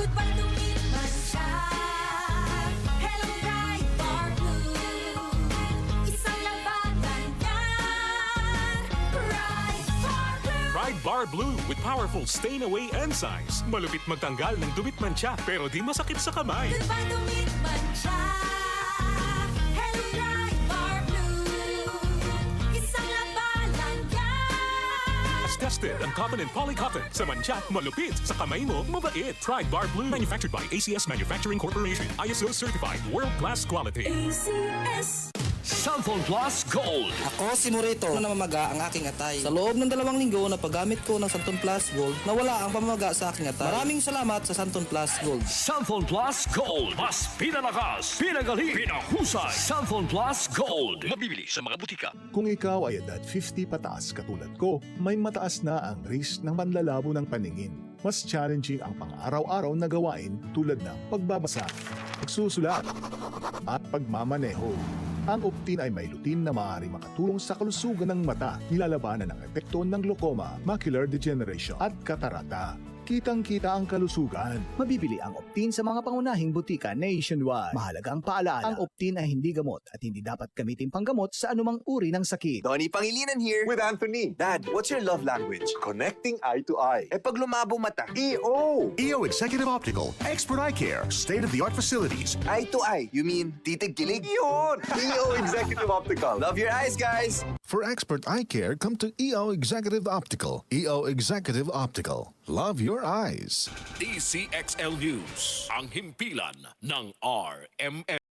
Goodbye dumi man siya. Hello Bright Bar Blue. Isang labanan yan. Bright Bar Blue. Pride Bar Blue with powerful stain-away enzymes. Malupit magtanggal ng dumit mancha pero di masakit sa kamay. Goodbye dumi man siya. Hello Bright Bar Blue. Isang labanan yan. As tested ang cotton and polycotton. Sa mancha, malupit. Sa kamay mo, mabait. Pride Bar Blue. Manufactured by ACS Manufacturing Corporation. ISO certified. World-class quality. ACS. Cellphone Plus Gold. Ako si Morito na namamaga ang aking atay. Sa loob ng 2 linggo na paggamit ko ng Santon Plus Gold, nawala ang pamamaga sa aking atay. Maraming salamat sa Santon Plus Gold. Cellphone Plus Gold. Mas pinalakas, pinagaling, pinahusay. Cellphone Plus Gold. Mabibili sa mga butika. Kung ikaw ay edad 50 pataas katulad ko, may mataas na ang risk ng panlalabo ng paningin. Mas challenging ang pang-araw-araw na gawain tulad ng pagbabasa, pagsusulat, at pagmamaneho. Ang Optin ay may lutin na maaari makatulong sa kalusugan ng mata, nilalabanan ang epekto ng glaucoma, macular degeneration at katarata. Kitang-kita ang kalusugan. Mabibili ang Optin sa mga pangunahing butika nationwide. Mahalaga ang paalala, ang Optin ay hindi gamot at hindi dapat gamitin panggamot sa anumang uri ng sakit. Donnie Pangilinan here. With Anthony. Dad, what's your love language? Connecting eye to eye. Eh pag lumabo mata. EO! EO Executive Optical, expert eye care, state-of-the-art facilities. Eye to eye. You mean titig kilig? Yun! EO Executive Optical. Love your eyes, guys. For expert eye care, come to EO Executive Optical. EO Executive Optical. Love your eyes. DCXL News. Ang himpilan ng RMN.